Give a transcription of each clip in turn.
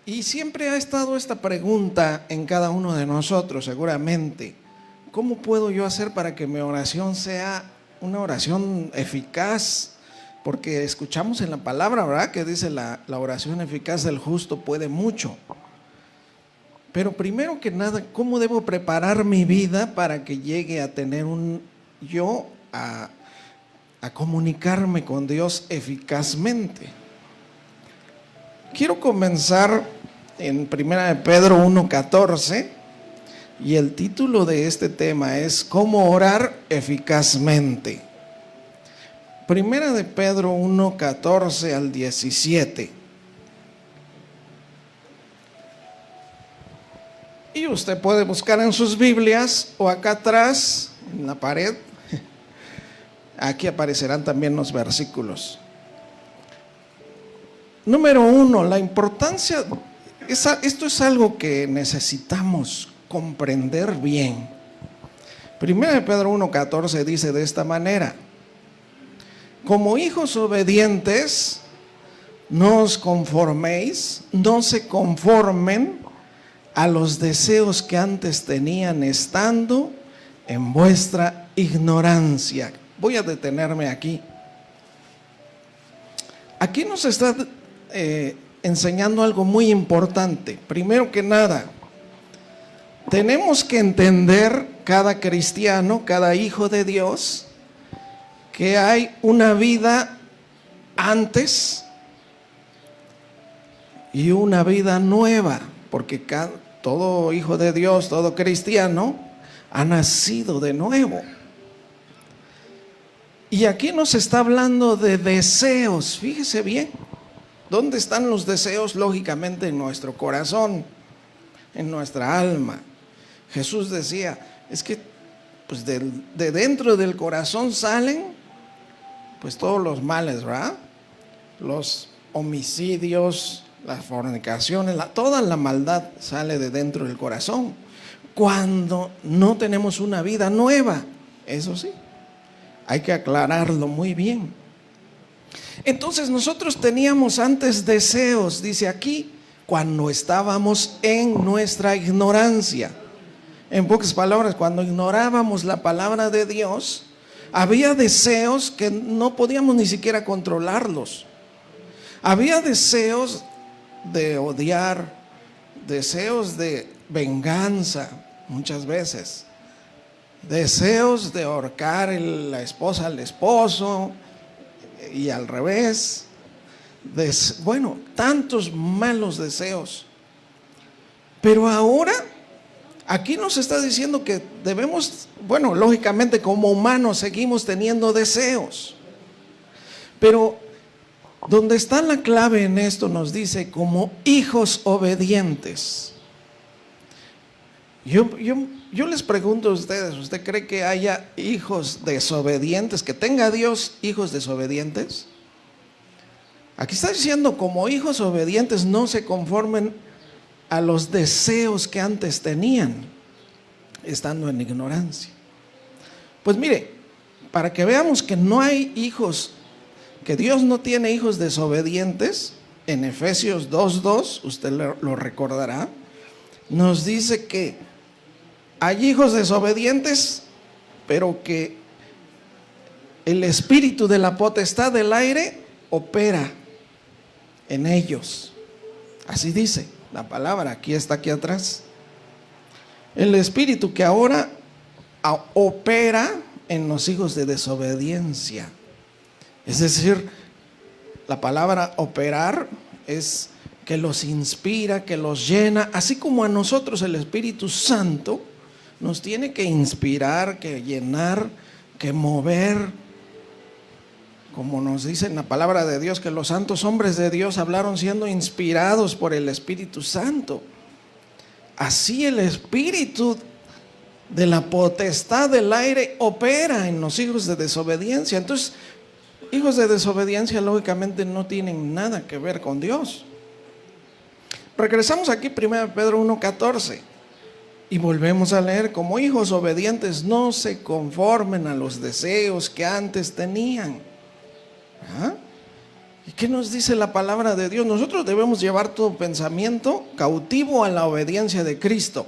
Y siempre ha estado esta pregunta en cada uno de nosotros, seguramente. ¿Cómo puedo yo hacer para que mi oración sea una oración eficaz? Porque escuchamos en la palabra, ¿verdad?, que dice la oración eficaz del justo puede mucho. Pero primero que nada, ¿cómo debo preparar mi vida para que llegue a tener a comunicarme con Dios eficazmente? Quiero comenzar en 1 de Pedro 1:14 y el título de este tema es ¿Cómo orar eficazmente? 1 de Pedro 1:14 al 17. Y usted puede buscar en sus Biblias o acá atrás, en la pared. Aquí aparecerán también los versículos. Número 1, la importancia, esto es algo que necesitamos comprender bien. 1 de Pedro 1:14 dice de esta manera: como hijos obedientes, no os conforméis, no se conformen a los deseos que antes tenían estando en vuestra ignorancia. Voy a detenerme aquí. Aquí nos está enseñando algo muy importante. Primero que nada, tenemos que entender, cada cristiano, cada hijo de Dios, que hay una vida antes y una vida nueva, porque todo hijo de Dios, todo cristiano, ha nacido de nuevo. Y aquí nos está hablando de deseos. Fíjese bien, ¿dónde están los deseos? Lógicamente en nuestro corazón, en nuestra alma. Jesús decía, es que pues de dentro del corazón salen pues todos los males, ¿verdad? Los homicidios, las fornicaciones, toda la maldad sale de dentro del corazón cuando no tenemos una vida nueva. Eso sí, hay que aclararlo muy bien. Entonces nosotros teníamos antes deseos, dice aquí, cuando estábamos en nuestra ignorancia. En pocas palabras, cuando ignorábamos la palabra de Dios, había deseos que no podíamos ni siquiera controlarlos. Había deseos de odiar, deseos de venganza muchas veces, deseos de ahorcar la esposa al esposo y al revés, bueno, tantos malos deseos. Pero ahora aquí nos está diciendo que debemos, bueno, lógicamente como humanos seguimos teniendo deseos, pero donde está la clave en esto nos dice como hijos obedientes. Yo les pregunto a ustedes, ¿usted cree que haya hijos desobedientes, que tenga Dios hijos desobedientes? Aquí está diciendo como hijos obedientes no se conformen a los deseos que antes tenían, estando en ignorancia. Pues mire, para que veamos que no hay hijos, que Dios no tiene hijos desobedientes, en Efesios 2:2, usted lo recordará, nos dice que hay hijos desobedientes, pero que el espíritu de la potestad del aire opera en ellos. Así dice la palabra, aquí está, aquí atrás. El espíritu que ahora opera en los hijos de desobediencia. Es decir, la palabra operar es que los inspira, que los llena, así como a nosotros el Espíritu Santo nos tiene que inspirar, que llenar, que mover. Como nos dice en la palabra de Dios, que los santos hombres de Dios hablaron siendo inspirados por el Espíritu Santo. Así el espíritu de la potestad del aire opera en los hijos de desobediencia. Entonces, hijos de desobediencia lógicamente no tienen nada que ver con Dios. Regresamos aquí 1 Pedro 1:14 y volvemos a leer: como hijos obedientes no se conformen a los deseos que antes tenían. ¿Y qué nos dice la palabra de Dios? Nosotros debemos llevar todo pensamiento cautivo a la obediencia de Cristo.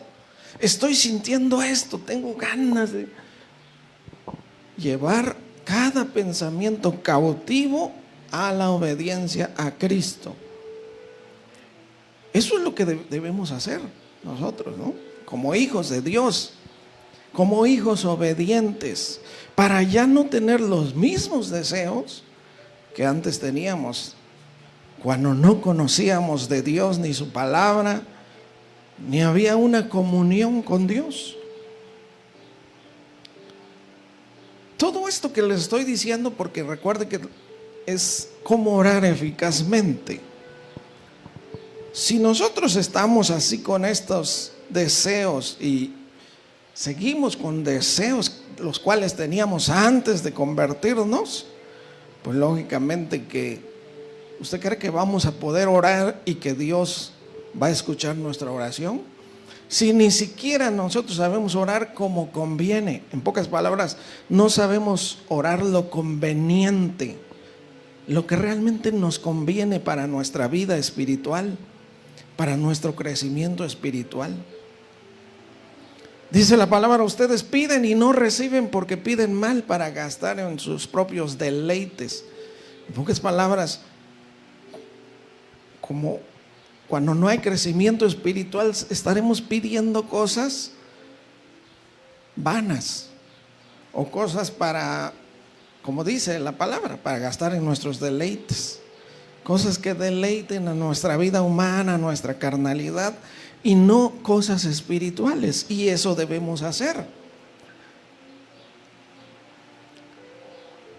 Estoy sintiendo esto, tengo ganas de llevar cada pensamiento cautivo a la obediencia a Cristo. Eso es lo que debemos hacer nosotros, ¿no? Como hijos de Dios, como hijos obedientes, para ya no tener los mismos deseos que antes teníamos, cuando no conocíamos de Dios ni su palabra, ni había una comunión con Dios. Todo esto que les estoy diciendo, porque recuerde que es cómo orar eficazmente. Si nosotros estamos así con estos deseos y seguimos con deseos los cuales teníamos antes de convertirnos, pues lógicamente que ¿usted cree que vamos a poder orar y que Dios va a escuchar nuestra oración? Si ni siquiera nosotros sabemos orar como conviene, en pocas palabras, no sabemos orar lo conveniente, lo que realmente nos conviene para nuestra vida espiritual, para nuestro crecimiento espiritual. Dice la palabra, ustedes piden y no reciben porque piden mal para gastar en sus propios deleites. En pocas palabras, como cuando no hay crecimiento espiritual, estaremos pidiendo cosas vanas o cosas para, como dice la palabra, para gastar en nuestros deleites. Cosas que deleiten a nuestra vida humana, a nuestra carnalidad, y no cosas espirituales. Y eso debemos hacer.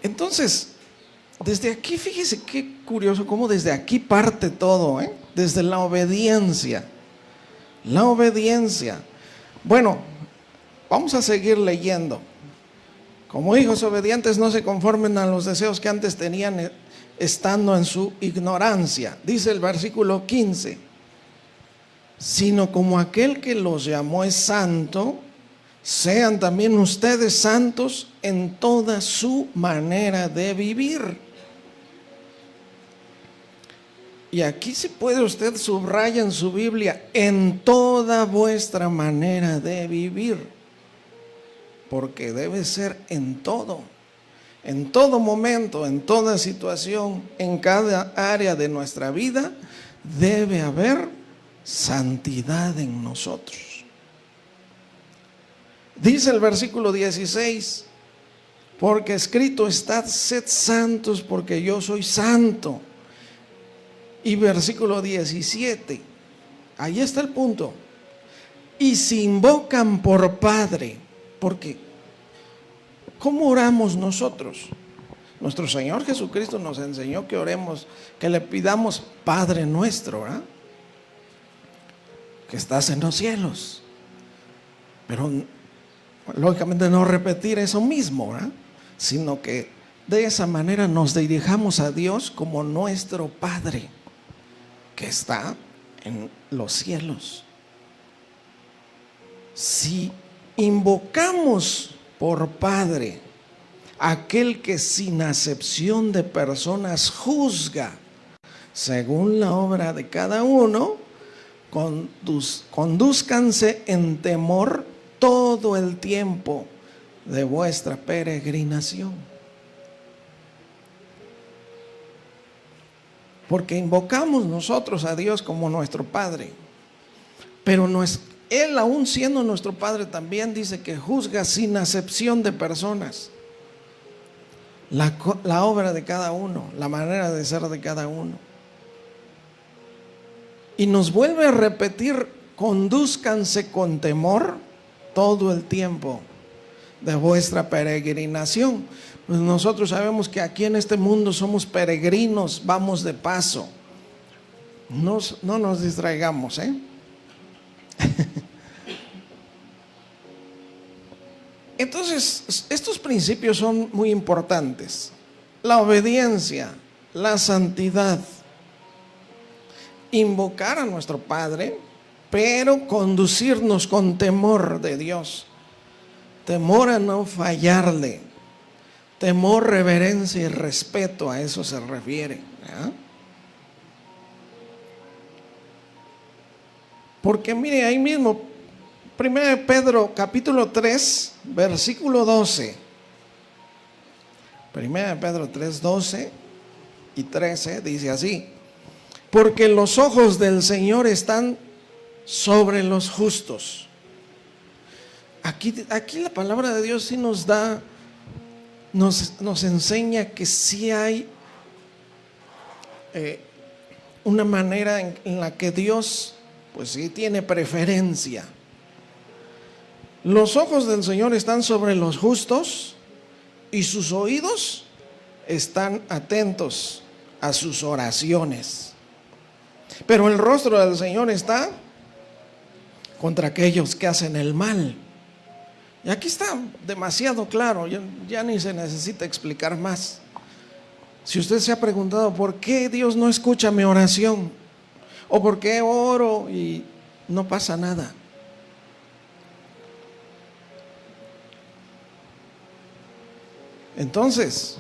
Entonces, desde aquí, fíjese qué curioso, cómo desde aquí parte todo, desde la obediencia. La obediencia. Bueno, vamos a seguir leyendo. Como hijos obedientes, no se conformen a los deseos que antes tenían estando en su ignorancia. Dice el versículo 15, sino como aquel que los llamó es santo, sean también ustedes santos en toda su manera de vivir. Y aquí si puede usted subraya en su Biblia, en toda vuestra manera de vivir, porque debe ser en todo momento, en toda situación, en cada área de nuestra vida, debe haber santidad en nosotros. Dice el versículo 16, porque escrito está, sed santos porque yo soy santo. Y versículo 17, ahí está el punto. Y si invocan por Padre, porque ¿cómo oramos nosotros? Nuestro Señor Jesucristo nos enseñó que oremos, que le pidamos Padre nuestro, ¿verdad? Que estás en los cielos. Pero lógicamente no repetir eso mismo, ¿verdad? Sino que de esa manera nos dirijamos a Dios como nuestro Padre que está en los cielos. Si invocamos por Padre aquel que sin acepción de personas juzga según la obra de cada uno, condúzcanse en temor todo el tiempo de vuestra peregrinación. Porque invocamos nosotros a Dios como nuestro Padre, pero Él, aún siendo nuestro Padre, también dice que juzga sin acepción de personas la obra de cada uno, la manera de ser de cada uno. Y nos vuelve a repetir, condúzcanse con temor todo el tiempo de vuestra peregrinación. Pues nosotros sabemos que aquí en este mundo somos peregrinos, vamos de paso. No nos distraigamos, Entonces, estos principios son muy importantes. La obediencia, la santidad, invocar a nuestro Padre, pero conducirnos con temor de Dios, temor a no fallarle, temor, reverencia y respeto, a eso se refiere, ¿verdad? Porque mire, ahí mismo, 1 Pedro capítulo 3, versículo 12. 1 Pedro 3, 12 y 13 dice así: porque los ojos del Señor están sobre los justos. Aquí la palabra de Dios sí nos da, nos enseña que sí hay una manera en la que Dios, pues sí, tiene preferencia. Los ojos del Señor están sobre los justos y sus oídos están atentos a sus oraciones. Pero el rostro del Señor está contra aquellos que hacen el mal. Y aquí está demasiado claro, ya ni se necesita explicar más. Si usted se ha preguntado por qué Dios no escucha mi oración, o por qué oro y no pasa nada, entonces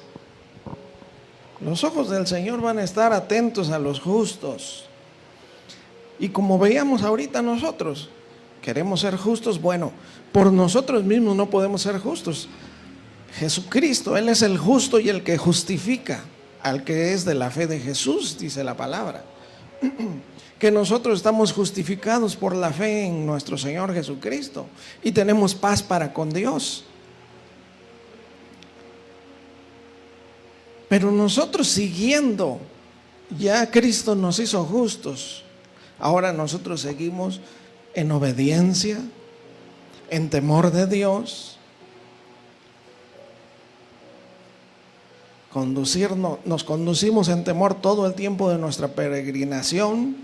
los ojos del Señor van a estar atentos a los justos. Y como veíamos ahorita, nosotros queremos ser justos. Bueno, por nosotros mismos no podemos ser justos. Jesucristo, Él es el justo y el que justifica al que es de la fe de Jesús, dice la palabra. Que nosotros estamos justificados por la fe en nuestro Señor Jesucristo y tenemos paz para con Dios. Pero nosotros, siguiendo, ya Cristo nos hizo justos. Ahora nosotros seguimos en obediencia, en temor de Dios. Nos conducimos en temor todo el tiempo de nuestra peregrinación.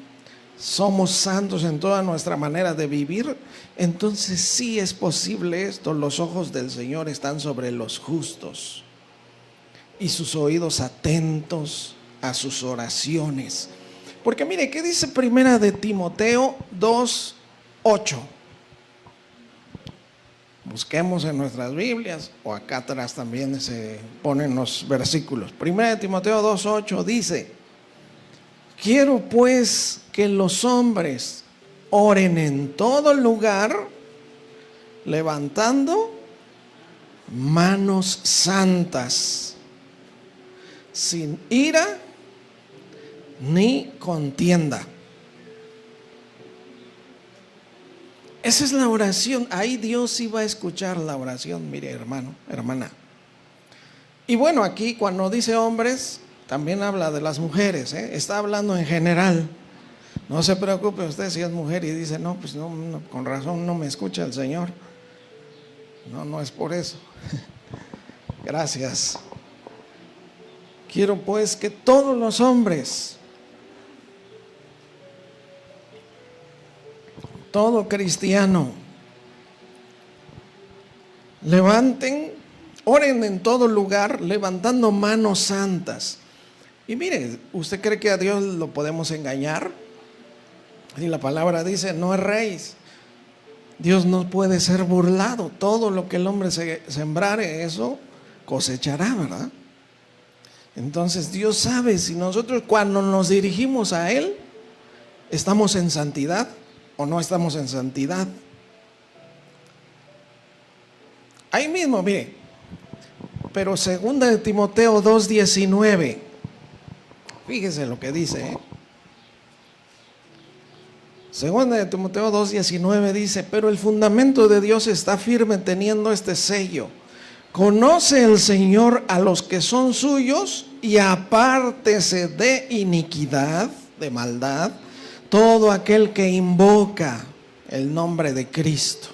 Somos santos en toda nuestra manera de vivir. Entonces sí es posible esto. Los ojos del Señor están sobre los justos y sus oídos atentos a sus oraciones. Porque mire, ¿qué dice Primera de Timoteo 2, 8? Busquemos en nuestras Biblias, o acá atrás también se ponen los versículos. Primera de Timoteo 2, 8 dice: quiero pues que los hombres oren en todo lugar, levantando manos santas, sin ira ni contienda. Esa es la oración. Ahí Dios sí va a escuchar la oración, mire, hermano, hermana. Y bueno, aquí cuando dice hombres, también habla de las mujeres, está hablando en general. No se preocupe usted si es mujer y dice, no, pues no, con razón no me escucha el Señor. No es por eso. Gracias. Quiero pues que todos los hombres, todo cristiano, levanten, oren en todo lugar, levantando manos santas. Y mire, ¿usted cree que a Dios lo podemos engañar? Y la palabra dice, no erréis. Dios no puede ser burlado. Todo lo que el hombre sembrare, eso cosechará, ¿verdad? Entonces Dios sabe si nosotros cuando nos dirigimos a Él estamos en santidad o no estamos en santidad. Ahí mismo, mire, pero 2 de Timoteo 2:19, fíjese lo que dice, 2 de Timoteo 2:19 dice: pero el fundamento de Dios está firme teniendo este sello: conoce el Señor a los que son suyos y apártese de iniquidad, de maldad, todo aquel que invoca el nombre de Cristo.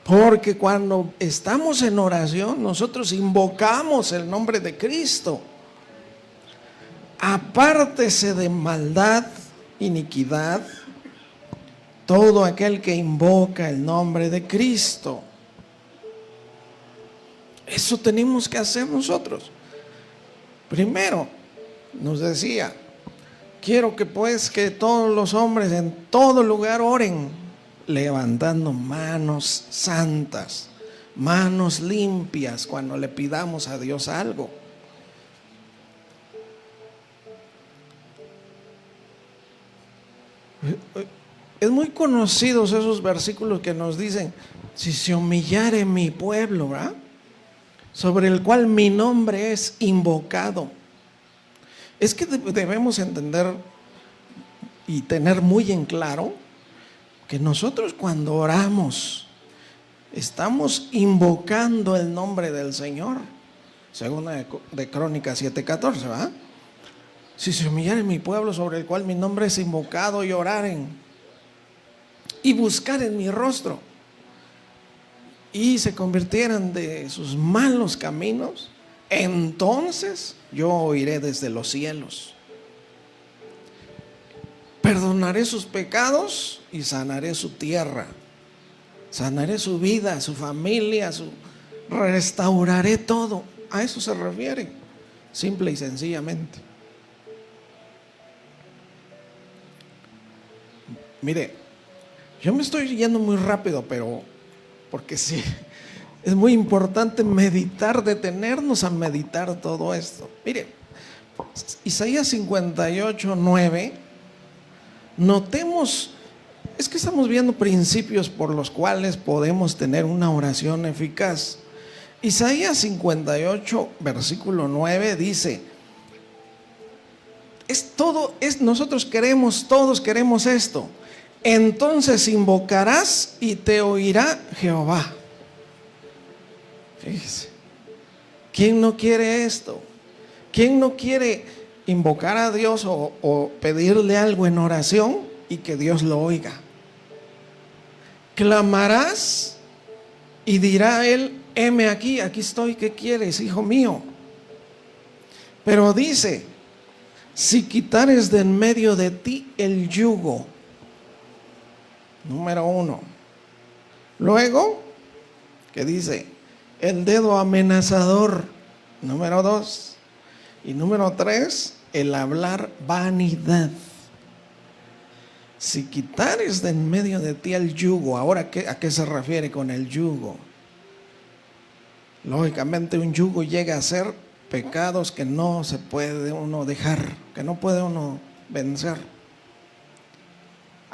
Porque cuando estamos en oración, nosotros invocamos el nombre de Cristo. Apártese de maldad, iniquidad, todo aquel que invoca el nombre de Cristo. Eso tenemos que hacer nosotros. Primero, nos decía, quiero que pues que todos los hombres en todo lugar oren, levantando manos santas. manos limpias cuando le pidamos a Dios algo. Es muy conocidos esos versículos que nos dicen: si se humillare mi pueblo, ¿verdad?, sobre el cual mi nombre es invocado. Es que debemos entender y tener muy en claro que nosotros cuando oramos estamos invocando el nombre del Señor. Segunda de Crónicas 7:14, ¿verdad? Si se humillare mi pueblo sobre el cual mi nombre es invocado, y oraren y buscaren mi rostro y se convirtieran de sus malos caminos, entonces yo oiré desde los cielos, perdonaré sus pecados y sanaré su tierra, sanaré su vida, su familia, restauraré todo. A eso se refiere, simple y sencillamente. Mire, yo me estoy yendo muy rápido, pero porque sí, es muy importante meditar, detenernos a meditar todo esto. Mire, Isaías 58:9, notemos, es que estamos viendo principios por los cuales podemos tener una oración eficaz. Isaías 58, versículo 9 dice: nosotros queremos, todos queremos esto. Entonces invocarás y te oirá Jehová. Fíjese, ¿quién no quiere esto? ¿Quién no quiere invocar a Dios o pedirle algo en oración y que Dios lo oiga? Clamarás y dirá él: heme aquí, aquí estoy, ¿qué quieres, hijo mío? Pero dice: si quitares de en medio de ti el yugo. Número 1. Luego, ¿qué dice? El dedo amenazador. Número 2. Y número 3, el hablar vanidad. Si quitares de en medio de ti el yugo. Ahora, ¿a qué se refiere con el yugo? Lógicamente, un yugo llega a ser pecados que no se puede uno dejar, que no puede uno vencer.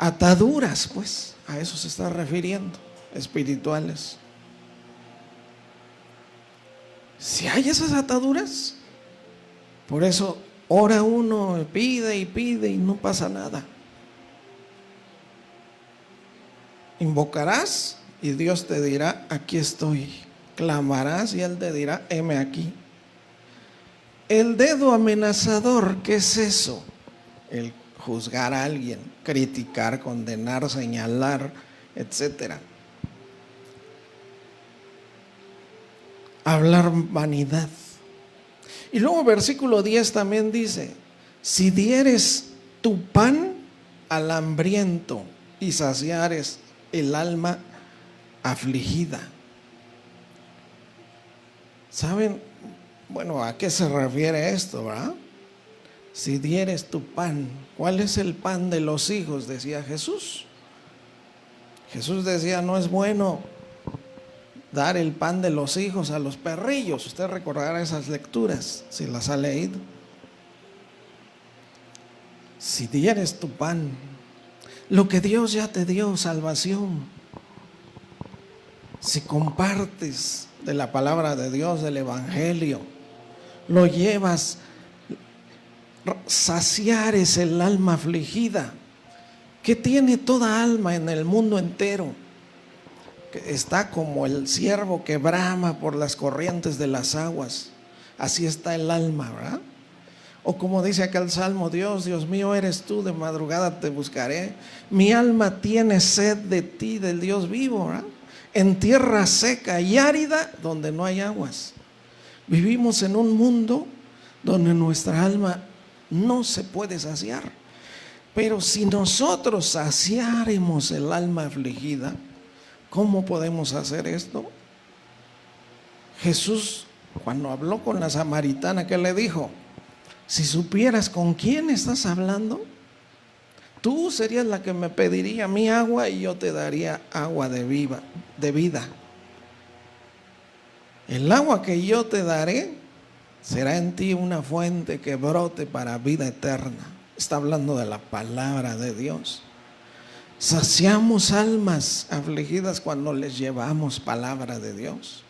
Ataduras, pues, a eso se está refiriendo, espirituales. Si hay esas ataduras, por eso ora uno, pide y no pasa nada. Invocarás y Dios te dirá: aquí estoy. Clamarás y Él te dirá: heme aquí. El dedo amenazador, ¿qué es eso? El juzgar a alguien, criticar, condenar, señalar, etcétera. Hablar vanidad. Y luego versículo 10 también dice: si dieres tu pan al hambriento y saciares el alma afligida. ¿Saben? Bueno, ¿a qué se refiere esto, verdad? Si dieres tu pan. ¿Cuál es el pan de los hijos?, decía Jesús. Jesús decía: no es bueno dar el pan de los hijos a los perrillos. Usted recordará esas lecturas, si las ha leído. Si dieres tu pan, lo que Dios ya te dio, salvación. Si compartes de la palabra de Dios, del evangelio, lo llevas, saciares el alma afligida, que tiene toda alma en el mundo entero, que está como el ciervo que brama por las corrientes de las aguas. Así está el alma, ¿verdad? O como dice acá el Salmo: Dios, Dios mío, eres tú, de madrugada te buscaré. Mi alma tiene sed de ti, del Dios vivo, ¿verdad? En tierra seca y árida, donde no hay aguas. Vivimos en un mundo donde nuestra alma no se puede saciar. Pero si nosotros saciáremos el alma afligida, ¿cómo podemos hacer esto? Jesús, cuando habló con la samaritana, ¿qué le dijo? Si supieras con quién estás hablando, tú serías la que me pediría mi agua y yo te daría agua de vida. El agua que yo te daré será en ti una fuente que brote para vida eterna. Está hablando de la palabra de Dios. Saciamos almas afligidas cuando les llevamos palabra de Dios.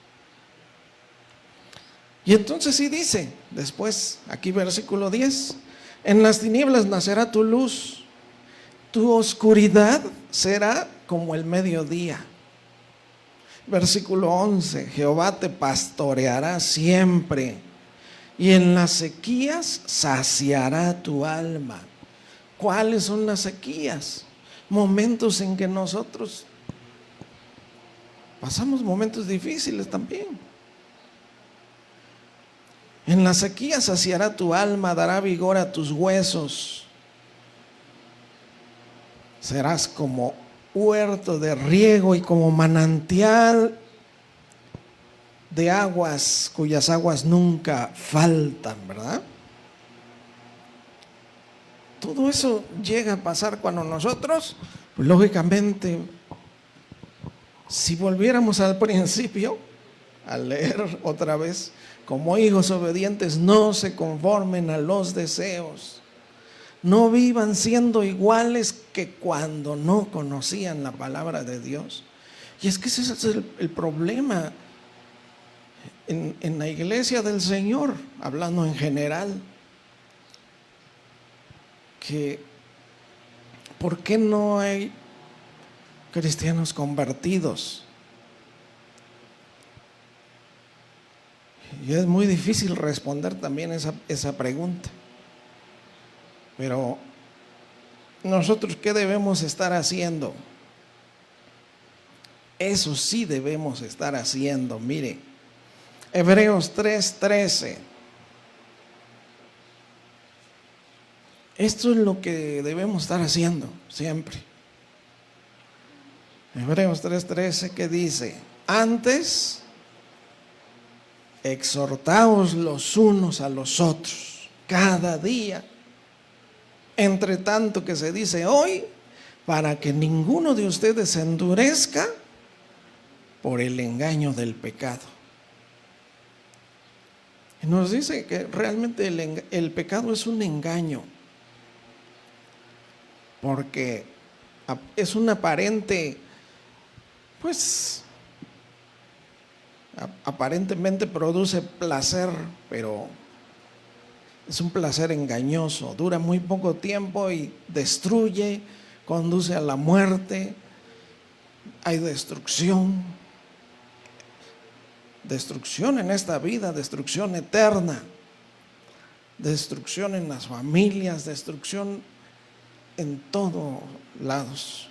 Y entonces sí dice, después, aquí versículo 10, en las tinieblas nacerá tu luz, tu oscuridad será como el mediodía. Versículo 11, Jehová te pastoreará siempre, y en las sequías saciará tu alma. ¿Cuáles son las sequías? Momentos en que nosotros pasamos momentos difíciles también. En la sequía saciará tu alma, dará vigor a tus huesos. Serás como huerto de riego y como manantial de aguas, cuyas aguas nunca faltan, ¿verdad? Todo eso llega a pasar cuando nosotros, pues, lógicamente, si volviéramos al principio, a leer otra vez, como hijos obedientes, no se conformen a los deseos. No vivan siendo iguales que cuando no conocían la palabra de Dios. Y es que ese es el problema en la iglesia del Señor, hablando en general. Que ¿por qué no hay cristianos convertidos? Y es muy difícil responder también esa pregunta. Pero nosotros, ¿qué debemos estar haciendo? Eso sí debemos estar haciendo. Mire, Hebreos 3:13. Esto es lo que debemos estar haciendo siempre. Hebreos 3:13, que dice: antes, exhortaos los unos a los otros cada día, entre tanto que se dice hoy, para que ninguno de ustedes se endurezca por el engaño del pecado. Y nos dice que realmente el pecado es un engaño, porque es un aparente, pues, aparentemente produce placer, pero es un placer engañoso, dura muy poco tiempo y destruye, conduce a la muerte, hay destrucción en esta vida, destrucción eterna, destrucción en las familias, destrucción en todos lados.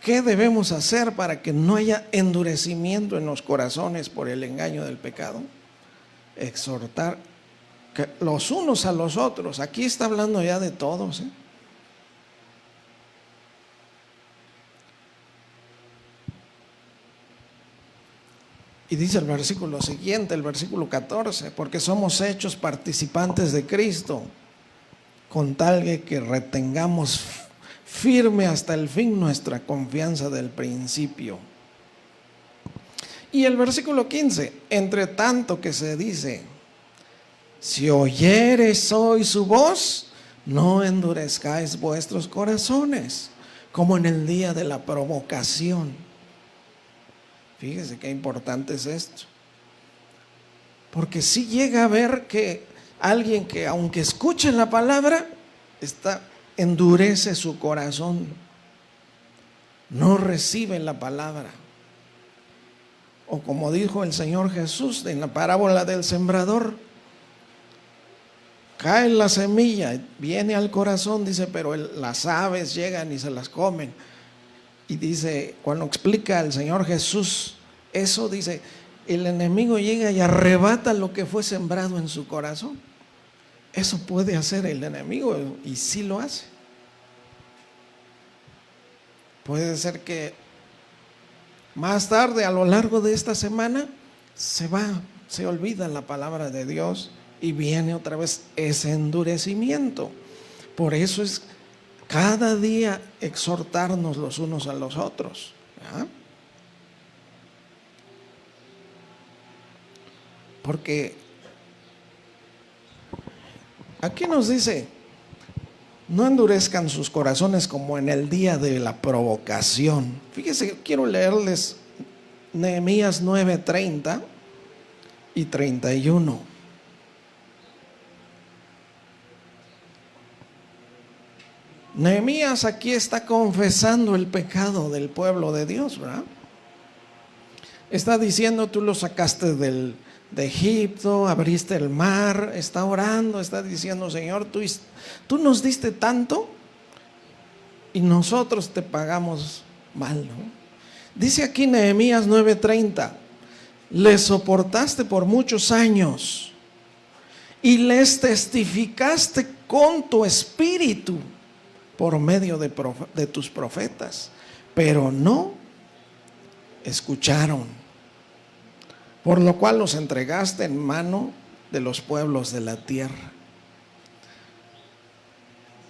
¿Qué debemos hacer para que no haya endurecimiento en los corazones por el engaño del pecado? Exhortar que los unos a los otros. Aquí está hablando ya de todos, ¿eh? Y dice el versículo siguiente, el versículo 14, porque somos hechos participantes de Cristo, con tal que retengamos firme hasta el fin nuestra confianza del principio. Y el versículo 15, entre tanto que se dice: si oyereis hoy su voz, no endurezcáis vuestros corazones, como en el día de la provocación. Fíjese qué importante es esto. Porque si llega a ver que alguien que, aunque escuche la palabra, endurece su corazón, no recibe la palabra. O como dijo el Señor Jesús en la parábola del sembrador: cae la semilla, viene al corazón, dice, pero las aves llegan y se las comen. Y dice, cuando explica el Señor Jesús eso, dice, el enemigo llega y arrebata lo que fue sembrado en su corazón. Eso puede hacer el enemigo, y sí lo hace. Puede ser que más tarde, a lo largo de esta semana, se olvida la palabra de Dios y viene otra vez ese endurecimiento. Por eso es cada día exhortarnos los unos a los otros, ¿ya? Porque aquí nos dice, no endurezcan sus corazones como en el día de la provocación. Fíjese, quiero leerles Nehemías 9:30 y 31. Nehemías aquí está confesando el pecado del pueblo de Dios, ¿verdad? Está diciendo, tú lo sacaste de Egipto, abriste el mar, está orando, está diciendo, Señor, tú nos diste tanto y nosotros te pagamos mal, ¿no? Dice aquí Nehemías 9:30, les soportaste por muchos años y les testificaste con tu espíritu por medio de tus profetas, pero no escucharon, por lo cual los entregaste en mano de los pueblos de la tierra.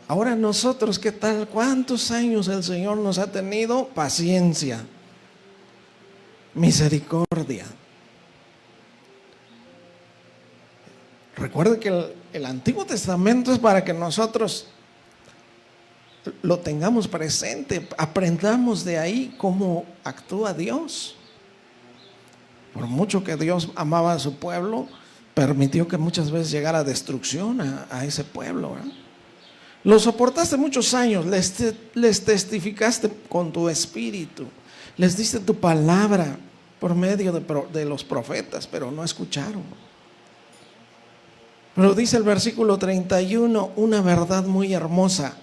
Ahora nosotros, ¿qué tal? ¿Cuántos años el Señor nos ha tenido? Paciencia, misericordia. Recuerde que el Antiguo Testamento es para que nosotros lo tengamos presente, aprendamos de ahí cómo actúa Dios. Por mucho que Dios amaba a su pueblo, permitió que muchas veces llegara destrucción a ese pueblo, ¿verdad? Lo soportaste muchos años, les testificaste con tu espíritu, les diste tu palabra por medio de los profetas, pero no escucharon. Pero dice el versículo 31, una verdad muy hermosa: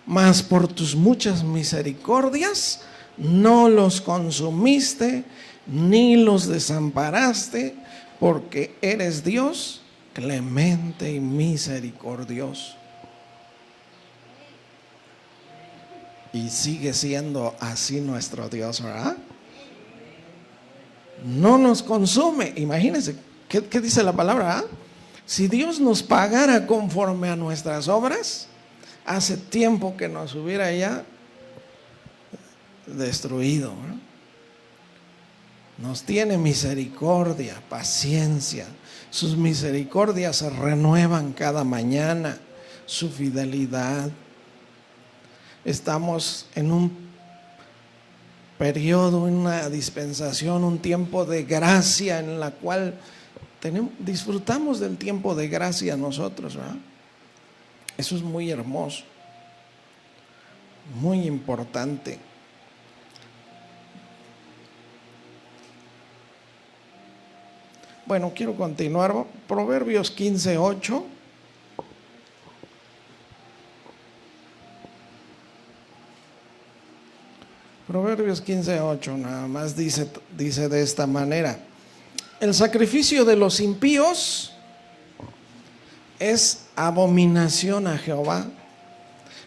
mas por tus muchas misericordias no los consumiste ni los desamparaste, porque eres Dios clemente y misericordioso. Y sigue siendo así nuestro Dios, ¿verdad? No nos consume. Imagínense, ¿qué dice la palabra? ¿Verdad? Si Dios nos pagara conforme a nuestras obras, hace tiempo que nos hubiera ya destruido, ¿no? Nos tiene misericordia, paciencia. Sus misericordias se renuevan cada mañana. Su fidelidad. Estamos en un periodo, una dispensación, un tiempo de gracia en la cual disfrutamos del tiempo de gracia nosotros, ¿verdad? Eso es muy hermoso, muy importante. Bueno, quiero continuar. Proverbios 15:8. Proverbios 15:8 nada más dice de esta manera: el sacrificio de los impíos es abominación a Jehová,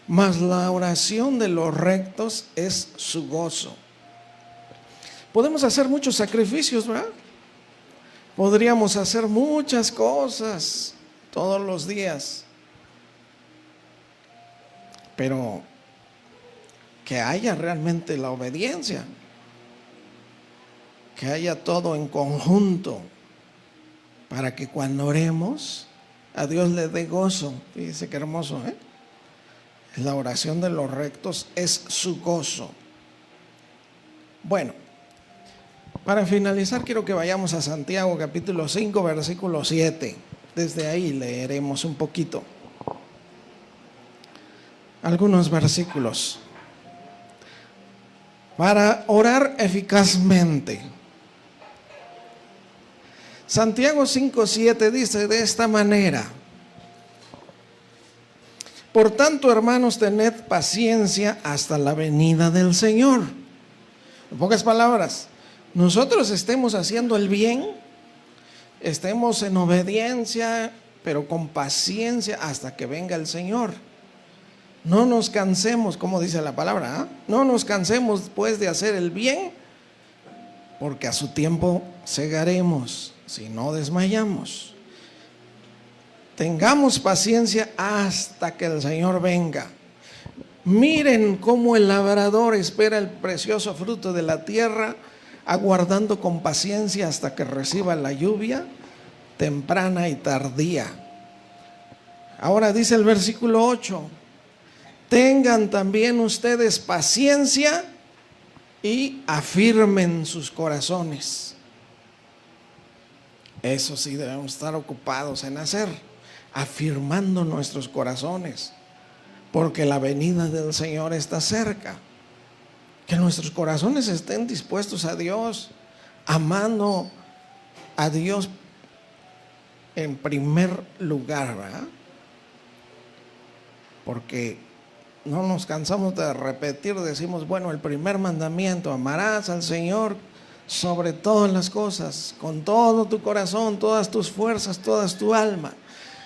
mas la oración de los rectos es su gozo. Podemos hacer muchos sacrificios, ¿verdad? Podríamos hacer muchas cosas todos los días, pero que haya realmente la obediencia, que haya todo en conjunto, para que cuando oremos a Dios le dé gozo. Fíjese qué hermoso, ¿eh? La oración de los rectos es su gozo. Bueno, para finalizar quiero que vayamos a Santiago capítulo 5 versículo 7. Desde ahí leeremos un poquito algunos versículos para orar eficazmente. Santiago 5:7 dice de esta manera: por tanto, hermanos, tened paciencia hasta la venida del Señor. En pocas palabras, nosotros estemos haciendo el bien, estemos en obediencia, pero con paciencia hasta que venga el Señor. No nos cansemos, como dice la palabra, ¿eh? No nos cansemos pues de hacer el bien, porque a su tiempo segaremos, si no desmayamos. Tengamos paciencia hasta que el Señor venga. Miren cómo el labrador espera el precioso fruto de la tierra, aguardando con paciencia hasta que reciba la lluvia temprana y tardía. Ahora dice el versículo 8, tengan también ustedes paciencia y afirmen sus corazones. Eso sí debemos estar ocupados en hacer, afirmando nuestros corazones, porque la venida del Señor está cerca. Que nuestros corazones estén dispuestos a Dios, amando a Dios en primer lugar, ¿verdad? Porque no nos cansamos de repetir, decimos, bueno, el primer mandamiento, amarás al Señor sobre todas las cosas, con todo tu corazón, todas tus fuerzas, toda tu alma.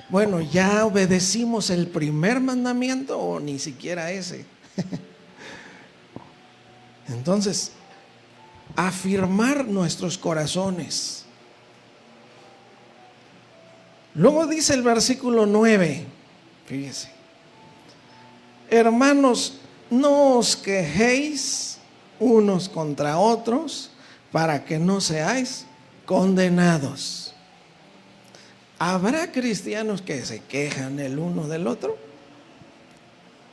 Bueno, ¿ya obedecimos el primer mandamiento o ni siquiera ese? Entonces, afirmar nuestros corazones. Luego dice el versículo 9, fíjese, hermanos, no os quejéis unos contra otros para que no seáis condenados. ¿Habrá cristianos que se quejan el uno del otro?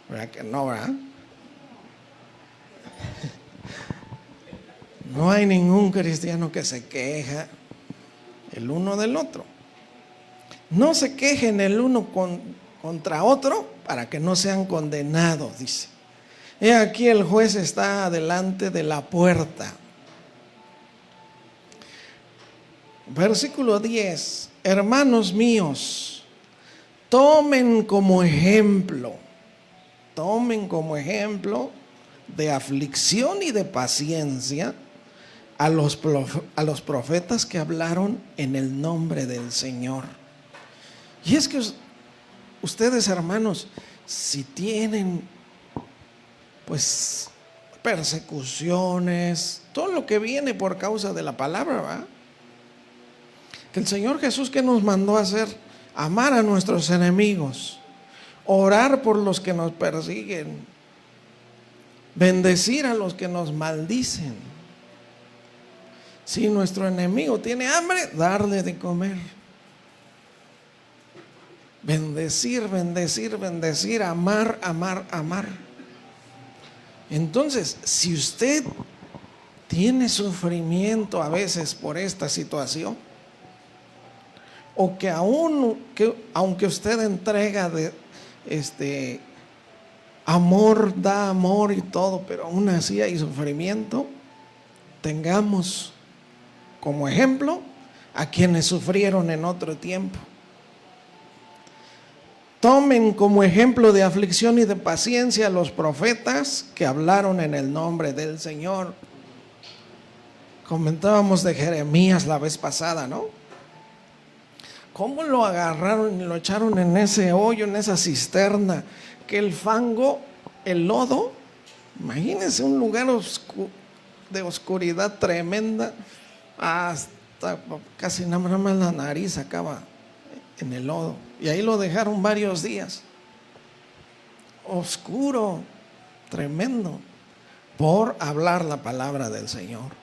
¿Verdad que no, verdad? No hay ningún cristiano que se queja el uno del otro. No se quejen el uno contra otro para que no sean condenados, dice. He aquí el juez está delante de la puerta. Versículo 10, hermanos míos, tomen como ejemplo de aflicción y de paciencia a los profetas que hablaron en el nombre del Señor. Y es que ustedes, hermanos, si tienen pues persecuciones, todo lo que viene por causa de la palabra, ¿va? Que el Señor Jesús, que nos mandó a hacer, amar a nuestros enemigos, orar por los que nos persiguen, bendecir a los que nos maldicen. Si nuestro enemigo tiene hambre, darle de comer. Bendecir, bendecir, bendecir, amar, amar, amar. Entonces, si usted tiene sufrimiento a veces por esta situación, o que aunque usted entrega de amor, da amor y todo, pero aún así hay sufrimiento, tengamos como ejemplo a quienes sufrieron en otro tiempo. Tomen como ejemplo de aflicción y de paciencia a los profetas que hablaron en el nombre del Señor. Comentábamos de Jeremías la vez pasada, ¿no? ¿Cómo lo agarraron y lo echaron en ese hoyo, en esa cisterna? Que el fango, el lodo, imagínense un lugar de oscuridad tremenda, hasta casi nada más la nariz acaba en el lodo. Y ahí lo dejaron varios días. Oscuro, tremendo, por hablar la palabra del Señor.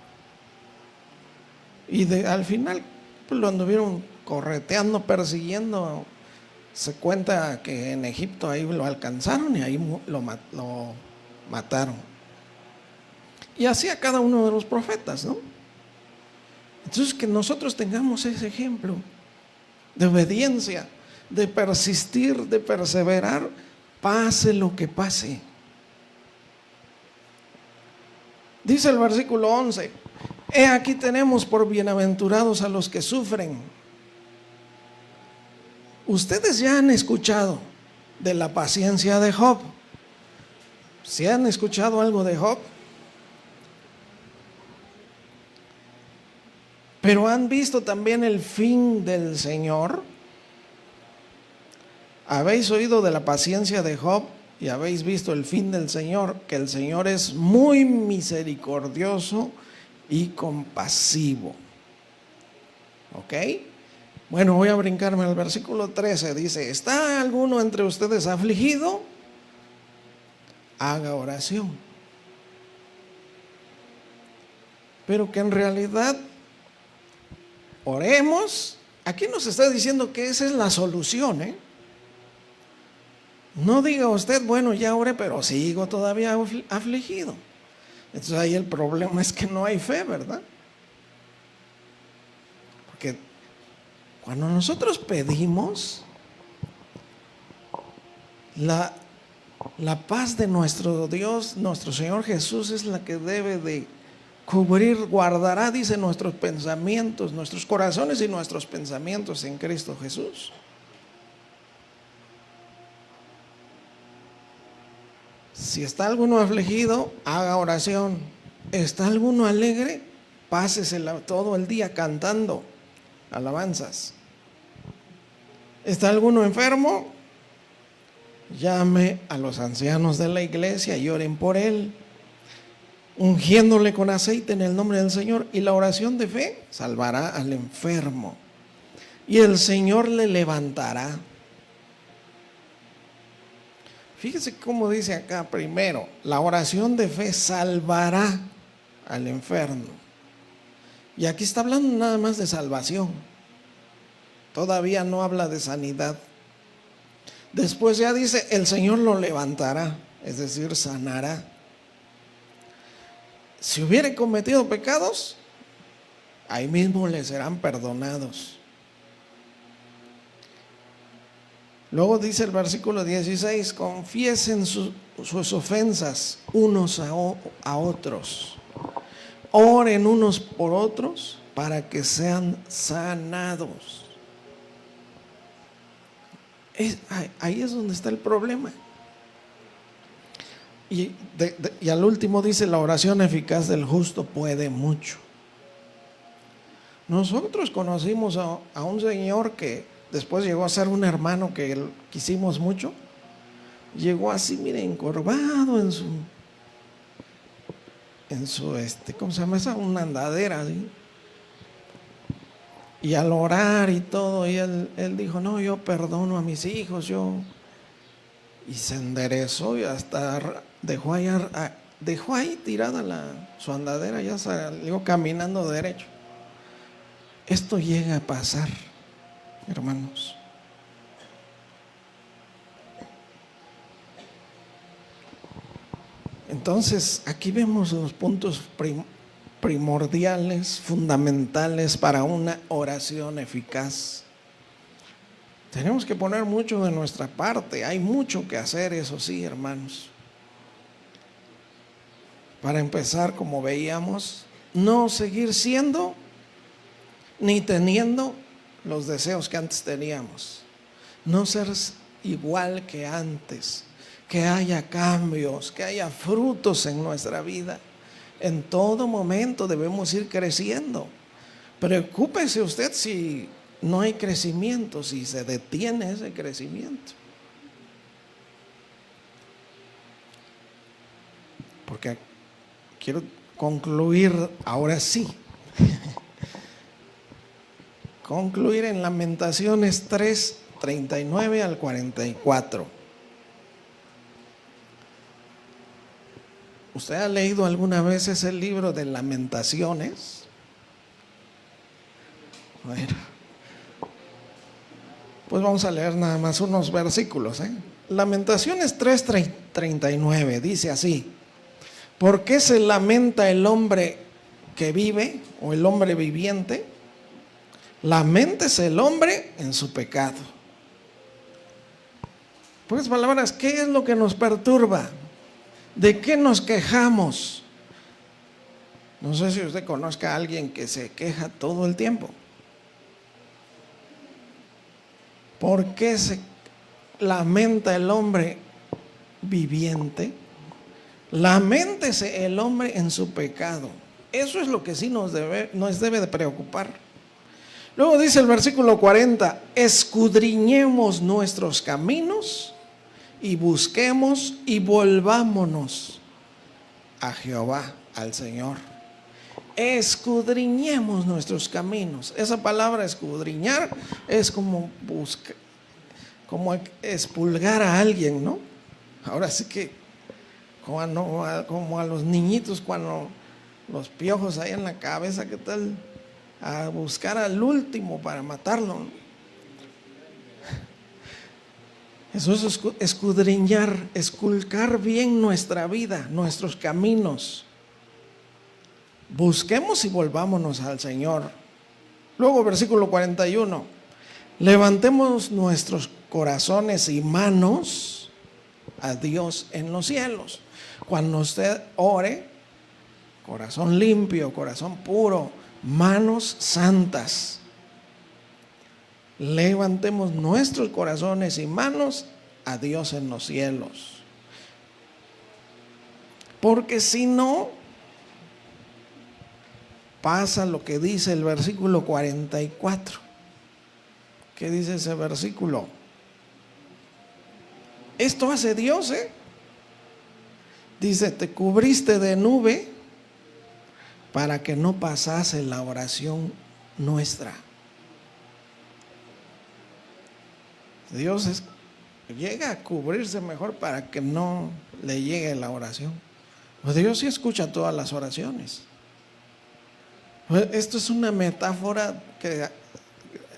Y al final pues lo anduvieron correteando, persiguiendo. Se cuenta que en Egipto ahí lo alcanzaron y ahí lo mataron. Y así a cada uno de los profetas, ¿no? Entonces, que nosotros tengamos ese ejemplo de obediencia, de persistir, de perseverar, pase lo que pase. Dice el versículo 11, he aquí tenemos por bienaventurados a los que sufren. Ustedes ya han escuchado de la paciencia de Job. ¿Sí han escuchado algo de Job? Pero han visto también el fin del Señor. Habéis oído de la paciencia de Job y habéis visto el fin del Señor, que el Señor es muy misericordioso y compasivo. ¿Ok? Bueno, voy a brincarme al versículo 13. Dice, ¿está alguno entre ustedes afligido? Haga oración. pero que en realidad oremos. Aquí nos está diciendo que esa es la solución, ¿eh? No diga usted, bueno, ya oré, pero sigo todavía afligido. Entonces ahí el problema es que no hay fe, ¿verdad? Porque cuando nosotros pedimos, la paz de nuestro Dios, nuestro Señor Jesús, es la que debe de cubrir, guardará, dice, nuestros pensamientos, nuestros corazones y nuestros pensamientos en Cristo Jesús. Si está alguno afligido, haga oración. ¿Está alguno alegre? Pásesela todo el día cantando alabanzas. ¿Está alguno enfermo? Llame a los ancianos de la iglesia y oren por él, ungiéndole con aceite en el nombre del Señor. Y la oración de fe salvará al enfermo, y el Señor le levantará. Fíjese cómo dice acá primero, la oración de fe salvará al enfermo. Y aquí está hablando nada más de salvación. Todavía no habla de sanidad. Después ya dice, el Señor lo levantará, es decir, sanará. Si hubiere cometido pecados, ahí mismo le serán perdonados. Luego dice el versículo 16, confiesen sus ofensas unos a otros, oren unos por otros para que sean sanados. Ahí es donde está el problema. Y al último dice, la oración eficaz del justo puede mucho. Nosotros conocimos a un señor que después llegó a ser un hermano que quisimos mucho. Llegó así, mire, encorvado en su ¿cómo se llama esa? Una andadera, ¿sí? Y al orar y todo, y él dijo, no, yo perdono a mis hijos, y se enderezó y hasta dejó ahí tirada su andadera, ya salió caminando derecho. Esto llega a pasar, hermanos. Entonces, aquí vemos los puntos primordiales, fundamentales para una oración eficaz. Tenemos que poner mucho de nuestra parte, hay mucho que hacer, eso sí, hermanos. Para empezar, como veíamos, no seguir siendo ni teniendo los deseos que antes teníamos. No ser igual que antes, que haya cambios, que haya frutos en nuestra vida. En todo momento debemos ir creciendo. Preocúpese usted si no hay crecimiento, si se detiene ese crecimiento. Porque quiero concluir ahora sí. Concluir en Lamentaciones 3, 39 al 44. ¿Usted ha leído alguna vez ese libro de Lamentaciones? Bueno, pues vamos a leer nada más unos versículos, ¿eh? Lamentaciones 3, 39 dice así: ¿por qué se lamenta el hombre que vive, o el hombre viviente? Laméntese el hombre en su pecado. Por esas palabras, ¿qué es lo que nos perturba? ¿De qué nos quejamos? No sé si usted conozca a alguien que se queja todo el tiempo. ¿Por qué se lamenta el hombre viviente? Laméntese el hombre en su pecado. Eso es lo que sí nos debe de preocupar. Luego dice el versículo 40, escudriñemos nuestros caminos y busquemos y volvámonos a Jehová, al Señor. Escudriñemos nuestros caminos. Esa palabra escudriñar es como buscar, como expulgar a alguien, ¿no? Ahora sí que como a los niñitos cuando los piojos ahí en la cabeza, ¿qué tal? A buscar al último para matarlo, ¿no? Eso es escudriñar, esculcar bien nuestra vida, nuestros caminos. Busquemos y volvámonos al Señor. Luego, versículo 41. Levantemos nuestros corazones y manos a Dios en los cielos. Cuando usted ore, corazón limpio, corazón puro, manos santas. Levantemos nuestros corazones y manos a Dios en los cielos. Porque si no, pasa lo que dice el versículo 44. ¿Qué dice ese versículo? Esto hace Dios, Dice, te cubriste de nube para que no pasase la oración nuestra. Dios llega a cubrirse mejor para que no le llegue la oración. Pues Dios sí escucha todas las oraciones. Pues esto es una metáfora que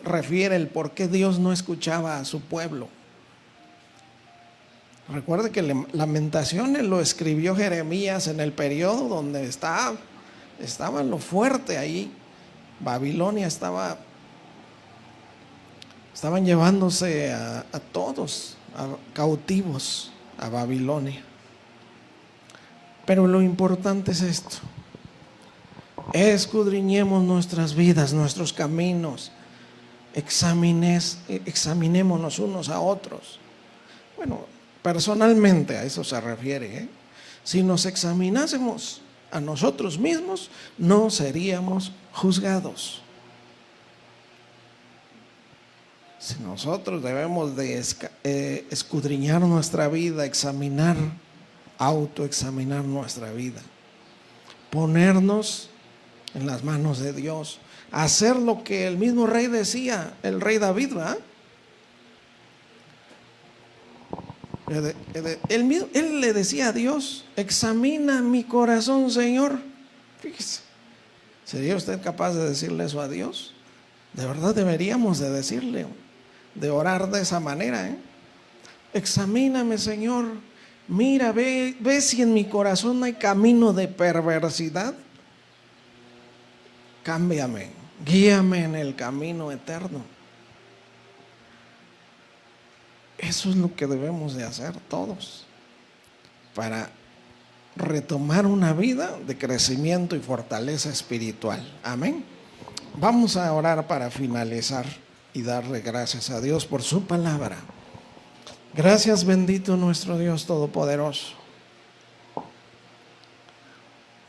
refiere el por qué Dios no escuchaba a su pueblo. Recuerde que Lamentaciones lo escribió Jeremías en el periodo donde estaba lo fuerte ahí. Babilonia estaban llevándose a todos cautivos a Babilonia. Pero lo importante es esto: escudriñemos nuestras vidas, nuestros caminos, examinémonos unos a otros. Bueno, personalmente a eso se refiere, Si nos examinásemos a nosotros mismos, no seríamos juzgados. Si nosotros debemos de escudriñar nuestra vida, autoexaminar nuestra vida, ponernos en las manos de Dios, hacer lo que el mismo rey decía, el rey David, ¿verdad? Él le decía a Dios: examina mi corazón, Señor. Fíjese, ¿sería usted capaz de decirle eso a Dios? De verdad deberíamos de decirle, de orar de esa manera, Examíname, Señor. Mira, ve si en mi corazón hay camino de perversidad. Cámbiame, guíame en el camino eterno. Eso es lo que debemos de hacer todos para retomar una vida de crecimiento y fortaleza espiritual. Amén. Vamos a orar para finalizar y darle gracias a Dios por su palabra. Gracias, bendito nuestro Dios todopoderoso.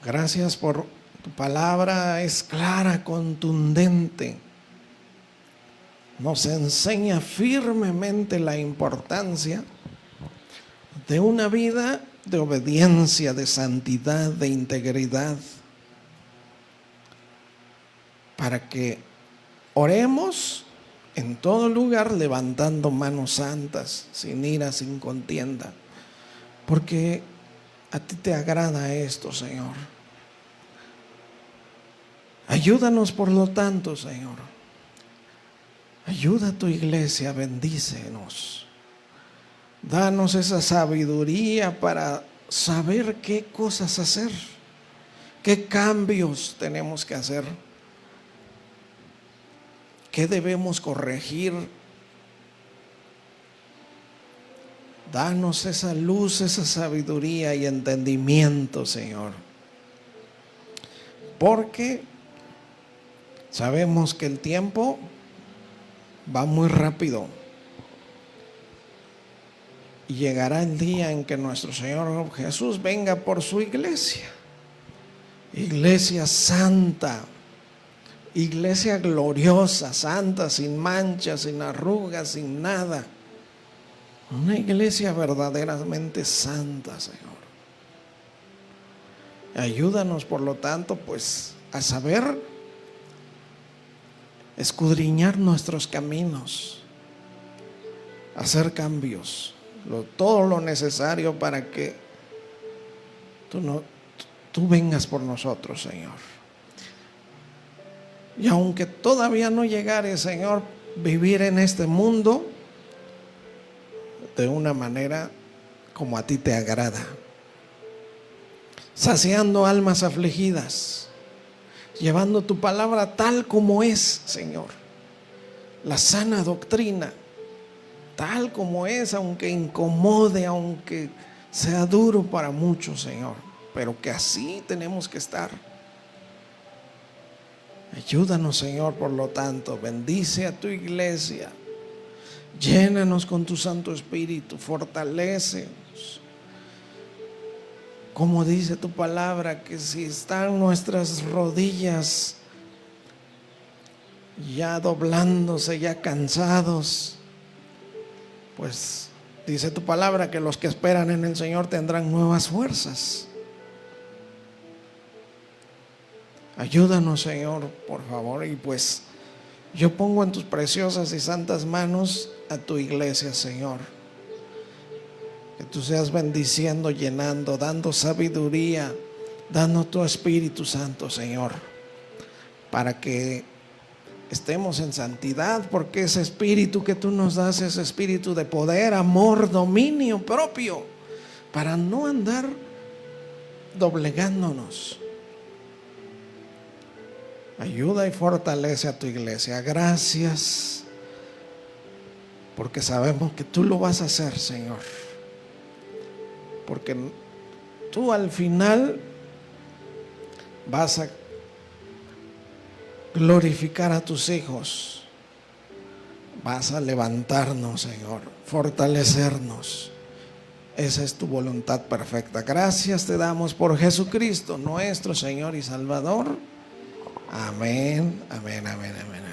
Gracias por tu palabra, es clara, contundente. Nos enseña firmemente la importancia de una vida de obediencia, de santidad, de integridad, para que oremos en todo lugar levantando manos santas, sin ira, sin contienda, porque a ti te agrada esto, Señor. Ayúdanos, por lo tanto, Señor. Ayuda a tu iglesia, bendícenos. Danos esa sabiduría para saber qué cosas hacer, qué cambios tenemos que hacer, qué debemos corregir. Danos esa luz, esa sabiduría y entendimiento, Señor. Porque sabemos que el tiempo va muy rápido y llegará el día en que nuestro Señor Jesús venga por su iglesia. Iglesia santa, iglesia gloriosa, santa, sin manchas, sin arrugas, sin nada. Una iglesia verdaderamente santa, Señor. Ayúdanos, por lo tanto, pues, a saber escudriñar nuestros caminos, hacer cambios, todo lo necesario para que tú vengas por nosotros, Señor. Y aunque todavía no llegare, Señor, vivir en este mundo de una manera como a ti te agrada, saciando almas afligidas, llevando tu palabra tal como es, Señor, la sana doctrina, tal como es, aunque incomode, aunque sea duro para muchos, Señor, pero que así tenemos que estar. Ayúdanos, Señor, por lo tanto, bendice a tu iglesia, llénanos con tu Santo Espíritu, fortalécenos. Como dice tu palabra, que si están nuestras rodillas ya doblándose, ya cansados, pues dice tu palabra que los que esperan en el Señor tendrán nuevas fuerzas. Ayúdanos, Señor, por favor. Y pues yo pongo en tus preciosas y santas manos a tu iglesia, Señor. Que tú seas bendiciendo, llenando, dando sabiduría, dando tu Espíritu Santo, Señor, para que estemos en santidad, porque ese espíritu que tú nos das es espíritu de poder, amor, dominio propio, para no andar doblegándonos. Ayuda y fortalece a tu iglesia. Gracias, porque sabemos que tú lo vas a hacer, Señor, porque tú al final vas a glorificar a tus hijos, vas a levantarnos, Señor, fortalecernos. Esa es tu voluntad perfecta. Gracias te damos por Jesucristo, nuestro Señor y Salvador. Amén, amén, amén, amén.